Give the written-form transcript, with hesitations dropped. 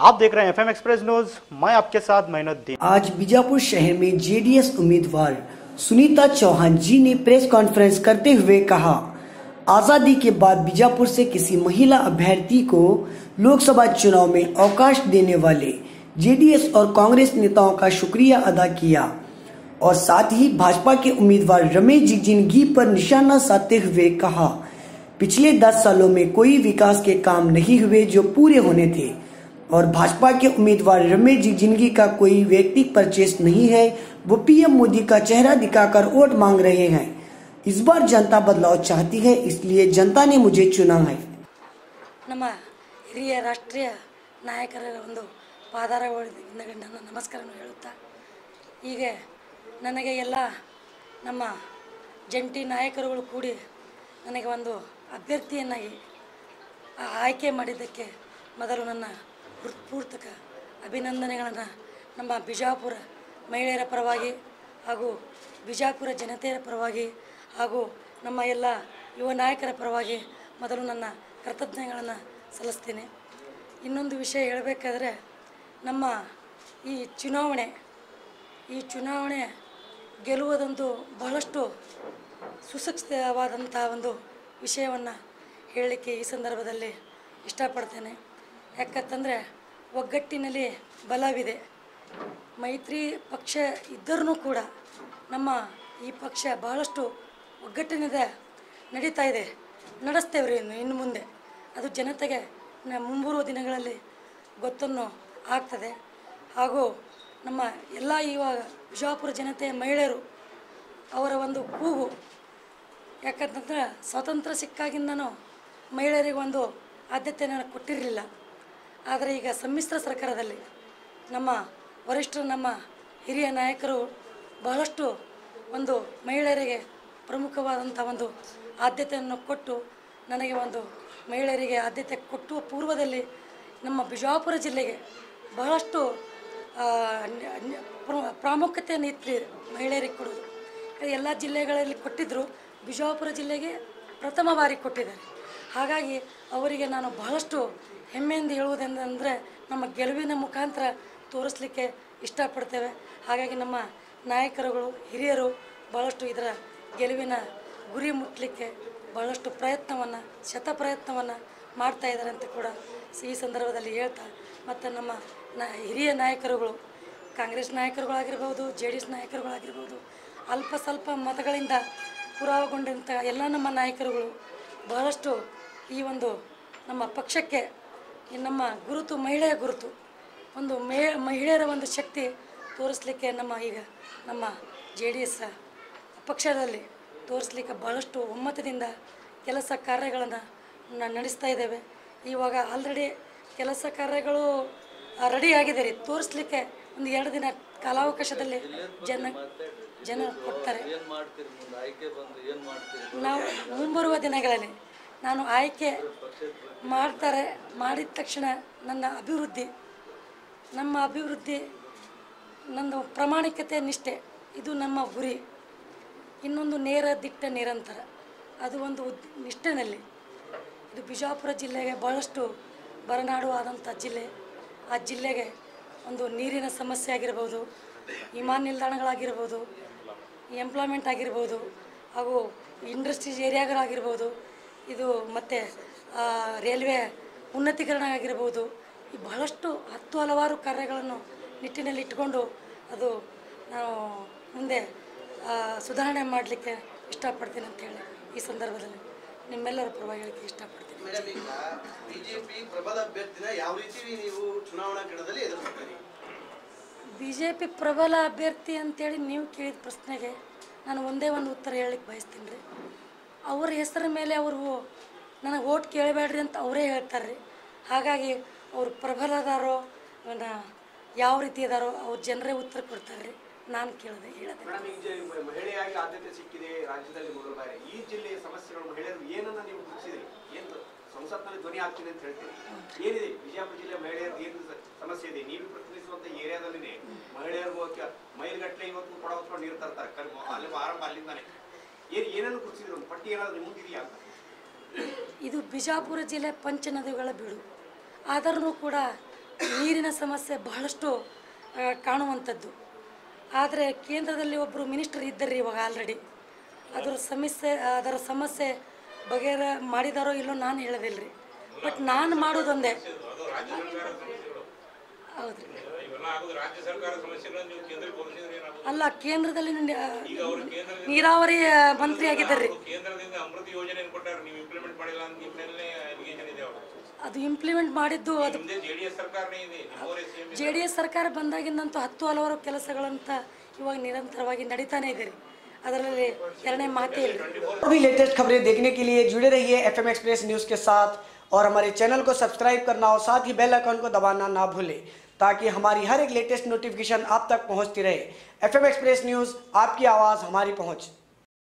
आप देख रहे हैं एफएम एक्सप्रेस न्यूज। मैं आपके साथ मैनुद्दीन। आज बीजापुर शहर में जेडीएस उम्मीदवार सुनीता चौहान जी ने प्रेस कॉन्फ्रेंस करते हुए कहा, आजादी के बाद बीजापुर से किसी महिला अभ्यर्थी को लोकसभा चुनाव में अवकाश देने वाले जेडीएस और कांग्रेस नेताओं का शुक्रिया अदा किया और साथ ही भाजपा के उम्मीदवार रमेश जिगजिनगी पर निशाना साधते हुए कहा, पिछले 10 सालों में कोई विकास के काम नहीं हुए जो पूरे होने थे और भाजपा के उम्मीदवार रमेश जिगजिनगी का कोई व्यक्तिगत परचेस नहीं है। वो पीएम मोदी का चेहरा दिखाकर वोट मांग रहे हैं। इस बार जनता बदलाव चाहती है, इसलिए जनता ने मुझे चुना है। ನಮ್ಮ ಹಿರಿಯ ರಾಷ್ಟ್ರೀಯ ನಾಯಕರ ಒಂದು ಪಾದಾರವಿಂದ ನನ್ನ ನಮಸ್ಕಾರವನ್ನು ಹೇಳುತ್ತಾ, ಈಗ ನನಗೆ ಎಲ್ಲ ನಮ್ಮ ಜಂಟಿ ನಾಯಕರುಗಳು ಕೂಡಿ ನನಗೆ ಒಂದು ಅಭ್ಯರ್ಥಿಯನ್ನಾಗಿ ಆಯ್ಕೆ ಮಾಡಿದ್ದಕ್ಕೆ ಮೊದಲು ನನ್ನ ಹೃತ್ಪೂರ್ವಕ ಅಭಿನಂದನೆಗಳನ್ನು ನಮ್ಮ ಬಿಜಾಪುರ ಮಹಿಳೆಯರ ಪರವಾಗಿ ಹಾಗೂ ಬಿಜಾಪುರ ಜನತೆಯ ಪರವಾಗಿ ಹಾಗೂ ನಮ್ಮ ಎಲ್ಲ ಯುವ ನಾಯಕರ ಪರವಾಗಿ ಮೊದಲು ನನ್ನ ಕೃತಜ್ಞತೆಗಳನ್ನು ಸಲ್ಲಿಸ್ತೀನಿ. ಇನ್ನೊಂದು ವಿಷಯ ಹೇಳಬೇಕಾದ್ರೆ, ನಮ್ಮ ಈ ಚುನಾವಣೆ ಗೆಲ್ಲುವುದಂತೂ ಬಹಳಷ್ಟು ಸುಸಕ್ಷಿತವಾದಂಥ ಒಂದು ವಿಷಯವನ್ನು ಹೇಳಲಿಕ್ಕೆ ಈ ಸಂದರ್ಭದಲ್ಲಿ ಇಷ್ಟಪಡ್ತೇನೆ. ಯಾಕಂತಂದರೆ ಒಗ್ಗಟ್ಟಿನಲ್ಲಿ ಬಲವಿದೆ. ಮೈತ್ರಿ ಪಕ್ಷ ಇದ್ದರೂ ಕೂಡ ನಮ್ಮ ಈ ಪಕ್ಷ ಬಹಳಷ್ಟು ಒಗ್ಗಟ್ಟಿನಿಂದ ನಡೀತಾ ಇದೆ, ನಡೆಸ್ತೇವ್ರಿ ಇನ್ನು ಮುಂದೆ. ಅದು ಜನತೆಗೆ ಮುಂಬರುವ ದಿನಗಳಲ್ಲಿ ಗೊತ್ತನ್ನು ಆಗ್ತದೆ. ಹಾಗೂ ನಮ್ಮ ಎಲ್ಲ ಇವಾಗ ಬಿಜಾಪುರ ಜನತೆಯ ಮಹಿಳೆಯರು ಅವರ ಒಂದು ಕೂಗು, ಯಾಕಂತಂದ್ರೆ ಸ್ವಾತಂತ್ರ್ಯ ಸಿಕ್ಕಾಗಿಂದನೂ ಮಹಿಳೆಯರಿಗೆ ಒಂದು ಆದ್ಯತೆಯನ್ನು ಕೊಟ್ಟಿರಲಿಲ್ಲ. ಆದರೆ ಈಗ ಸಮ್ಮಿಶ್ರ ಸರ್ಕಾರದಲ್ಲಿ ನಮ್ಮ ವರಿಷ್ಠರು, ನಮ್ಮ ಹಿರಿಯ ನಾಯಕರು ಬಹಳಷ್ಟು ಒಂದು ಮಹಿಳೆಯರಿಗೆ ಪ್ರಮುಖವಾದಂಥ ಒಂದು ಆದ್ಯತೆಯನ್ನು ಕೊಟ್ಟು, ನನಗೆ ಒಂದು ಮಹಿಳೆಯರಿಗೆ ಆದ್ಯತೆ ಕೊಟ್ಟು ಪೂರ್ವದಲ್ಲಿ ನಮ್ಮ ಬಿಜಾಪುರ ಜಿಲ್ಲೆಗೆ ಬಹಳಷ್ಟು ಪ್ರಾಮುಖ್ಯತೆಯನ್ನು ಇತ್ತು ಮಹಿಳೆಯರಿಗೆ ಕೊಡೋದು. ಎಲ್ಲ ಜಿಲ್ಲೆಗಳಲ್ಲಿ ಕೊಟ್ಟಿದ್ದರು, ಬಿಜಾಪುರ ಜಿಲ್ಲೆಗೆ ಪ್ರಥಮ ಬಾರಿ ಕೊಟ್ಟಿದ್ದಾರೆ. ಹಾಗಾಗಿ ಅವರಿಗೆ ನಾನು ಬಹಳಷ್ಟು ಹೆಮ್ಮೆಯಿಂದ ಹೇಳುವುದೆಂದರೆ ನಮ್ಮ ಗೆಲುವಿನ ಮುಖಾಂತರ ತೋರಿಸಲಿಕ್ಕೆ ಇಷ್ಟಪಡ್ತೇವೆ. ಹಾಗಾಗಿ ನಮ್ಮ ನಾಯಕರುಗಳು, ಹಿರಿಯರು ಬಹಳಷ್ಟು ಇದರ ಗೆಲುವಿನ ಗುರಿ ಮುಟ್ಟಲಿಕ್ಕೆ ಬಹಳಷ್ಟು ಪ್ರಯತ್ನವನ್ನು ಮಾಡ್ತಾಯಿದ್ದಾರೆ ಅಂತ ಕೂಡ ಈ ಸಂದರ್ಭದಲ್ಲಿ ಹೇಳ್ತಾ, ಮತ್ತು ನಮ್ಮ ಹಿರಿಯ ನಾಯಕರುಗಳು, ಕಾಂಗ್ರೆಸ್ ನಾಯಕರುಗಳಾಗಿರ್ಬೋದು, JDS ನಾಯಕರುಗಳಾಗಿರ್ಬೋದು, ಅಲ್ಪ ಸ್ವಲ್ಪ ಮತಗಳಿಂದ ಪುರಾವೆಗೊಂಡಂಥ ಎಲ್ಲ ನಮ್ಮ ನಾಯಕರುಗಳು ಬಹಳಷ್ಟು ಈ ಒಂದು ನಮ್ಮ ಪಕ್ಷಕ್ಕೆ ನಮ್ಮ ಗುರುತು, ಮಹಿಳೆಯ ಗುರುತು, ಒಂದು ಮಹಿಳೆಯರ ಒಂದು ಶಕ್ತಿ ತೋರಿಸಲಿಕ್ಕೆ ನಮ್ಮ JDS ಪಕ್ಷದಲ್ಲಿ ತೋರಿಸಲಿಕ್ಕೆ ಬಹಳಷ್ಟು ಒಮ್ಮತದಿಂದ ಕೆಲಸ ಕಾರ್ಯಗಳನ್ನು ನಡೆಸ್ತಾ ಇದ್ದೇವೆ. ಇವಾಗ ಆಲ್ರೆಡಿ ಕೆಲಸ ಕಾರ್ಯಗಳು ರೆಡಿ ಆಗಿದೆ ರೀ. ತೋರಿಸ್ಲಿಕ್ಕೆ ಒಂದು 2 ದಿನ ಕಾಲಾವಕಾಶದಲ್ಲಿ ಜನ ಕೊಡ್ತಾರೆ. ನಾವು ಮುಂಬರುವ ದಿನಗಳಲ್ಲಿ ನಾನು ಆಯ್ಕೆ ಮಾಡಿದ ತಕ್ಷಣ ನಮ್ಮ ಅಭಿವೃದ್ಧಿ, ನನ್ನ ಪ್ರಾಮಾಣಿಕತೆ, ನಿಷ್ಠೆ, ಇದು ನಮ್ಮ ಗುರಿ. ಇನ್ನೊಂದು ನೇರ ದಿಟ್ಟ ನಿರಂತರ, ಅದು ಒಂದು ನಿಷ್ಠೆನಲ್ಲಿ. ಇದು ಬಿಜಾಪುರ ಜಿಲ್ಲೆಗೆ ಬಹಳಷ್ಟು ಬರನಾಡು ಆದಂಥ ಜಿಲ್ಲೆ. ಆ ಜಿಲ್ಲೆಗೆ ಒಂದು ನೀರಿನ ಸಮಸ್ಯೆ ಆಗಿರ್ಬೋದು, ವಿಮಾನ ನಿಲ್ದಾಣಗಳಾಗಿರ್ಬೋದು, ಎಂಪ್ಲಾಯ್ಮೆಂಟ್ ಆಗಿರ್ಬೋದು, ಹಾಗೂ ಇಂಡಸ್ಟ್ರೀಸ್ ಏರಿಯಾಗಳಾಗಿರ್ಬೋದು, ಇದು ಮತ್ತು ರೈಲ್ವೆ ಉನ್ನತೀಕರಣ ಆಗಿರ್ಬೋದು, ಈ ಬಹಳಷ್ಟು ಹಲವಾರು ಕಾರ್ಯಗಳನ್ನು ನಿಟ್ಟಿನಲ್ಲಿ ಇಟ್ಕೊಂಡು ಅದು ನಾವು ಮುಂದೆ ಸುಧಾರಣೆ ಮಾಡಲಿಕ್ಕೆ ಇಷ್ಟಪಡ್ತೀನಿ ಅಂತೇಳಿ ಈ ಸಂದರ್ಭದಲ್ಲಿ ನಿಮ್ಮೆಲ್ಲರ ಪರವಾಗಿ ಹೇಳಕ್ಕೆ ಇಷ್ಟಪಡ್ತೀನಿ. ಬಿಜೆಪಿ ಪ್ರಬಲ ಅಭ್ಯರ್ಥಿ ಅಂತೇಳಿ ನೀವು ಕೇಳಿದ ಪ್ರಶ್ನೆಗೆ ನಾನು ಒಂದೇ ಒಂದು ಉತ್ತರ ಹೇಳಲಿಕ್ಕೆ ಬಯಸ್ತೀನಿ ರೀ. ಅವ್ರ ಹೆಸರ ಮೇಲೆ ಅವರು ನನಗೆ ಓಟ್ ಕೇಳಬೇಡ್ರಿ ಅಂತ ಅವರೇ ಹೇಳ್ತಾರೆ ರೀ. ಹಾಗಾಗಿ ಅವರು ಪ್ರಬಲದಾರೋ ಯಾವ ರೀತಿ ಇದಾರೋ ಅವ್ರ ಜನರೇ ಉತ್ತರ ಕೊಡ್ತಾರೆ ರೀ. ನಾನು ಹೇಳಿದೆ ಮಹಿಳೆಯಾಗಿ ಆದ್ಯತೆ ಸಿಕ್ಕಿದೆ ರಾಜ್ಯದಲ್ಲಿ ಮೊದಲ ಬಾರಿ. ಈ ಜಿಲ್ಲೆಯ ಸಮಸ್ಯೆಗಳು ಮಹಿಳೆಯರು ಏನನ್ನ ನೀವು ಗುರುತಿಸಿದ್ರಿ, ಏನು ಸಂಸತ್ನಲ್ಲಿ ಧ್ವನಿ ಆಗ್ತಿದೆ ಅಂತ ಹೇಳ್ತೀರಿ? ಏನಿದೆ ಬಿಜಾಪುರ ಜಿಲ್ಲೆ ಮಹಿಳೆಯರು ಏನು ಸಮಸ್ಯೆ ಇದೆ? ನೀವು ಪ್ರತಿನಿಧಿಸುವಂತ ಏರಿಯಾದಲ್ಲಿನೇ ಮಹಿಳೆಯರಿಗೂ ಮೈಲ್ಗಟ್ಟಲೆ ಇವತ್ತು ಕೊಡ ಹೊತ್ಕೊಂಡು ನೀರು ತರ್ತಾರೆ, ಅಲ್ಲಿ ಆರಂಭ ಅಲ್ಲಿಂದಾನೆ. ಏನನ್ನು ಗುರುತಿಸಿದ್ರು? ಒಂದು ಪಟ್ಟಿ ಏನಾದ್ರು ನಿಮಗಿದೆಯಾ? ಇದು ಬಿಜಾಪುರ ಜಿಲ್ಲೆ ಪಂಚನದಿಗಳ ಬೀಡು. ಆದರೂ ಕೂಡ ನೀರಿನ ಸಮಸ್ಯೆ ಬಹಳಷ್ಟು ಕಾಣುವಂಥದ್ದು. ಆದರೆ ಕೇಂದ್ರದಲ್ಲಿ ಒಬ್ಬರು ಮಿನಿಸ್ಟರ್ ಇದ್ದಾರೆ ಇವಾಗ ಆಲ್ರೆಡಿ. ಅದರ ಸಮಸ್ಯೆ ಬಗೆಹರ ಮಾಡಿದಾರೋ ಇಲ್ಲೋ ನಾನು ಹೇಳೋದಿಲ್ಲ ರೀ. ಬಟ್ ನಾನು ಮಾಡೋದೊಂದೇ. ಹೌದು ಅಲ್ಲ, ಕೇಂದ್ರದಲ್ಲಿ ನೀರಾವರಿ ಮಂತ್ರಿ ಆಗಿದ್ದಾರೆ ರೀ. ಅದು ಇಂಪ್ಲಿಮೆಂಟ್ ಮಾಡಿದ್ದು ಅದು JDS ಸರ್ಕಾರ ಬಂದಾಗಿಂದಂತೂ ಹಲವಾರು ಕೆಲಸಗಳಂತ ಇವಾಗ ನಿರಂತರವಾಗಿ ನಡೀತಾನೆ ಇದೆ ರೀ. ಅದರಲ್ಲಿ ಎರಡನೇ ಮಾತೇ ಇಲ್ಲ. और भी लेटेस्ट खबरें देखने के लिए जुड़े रहिए FM एक्सप्रेस न्यूज़ के साथ और हमारे चैनल को सब्सक्राइब करना और साथ ही बेल आइकन को दबाना ना भूलें ताकि हमारी हर एक लेटेस्ट नोटिफिकेशन आप तक पहुंचती रहे। FM एक्सप्रेस न्यूज़, आपकी आवाज़ हमारी पहुंच।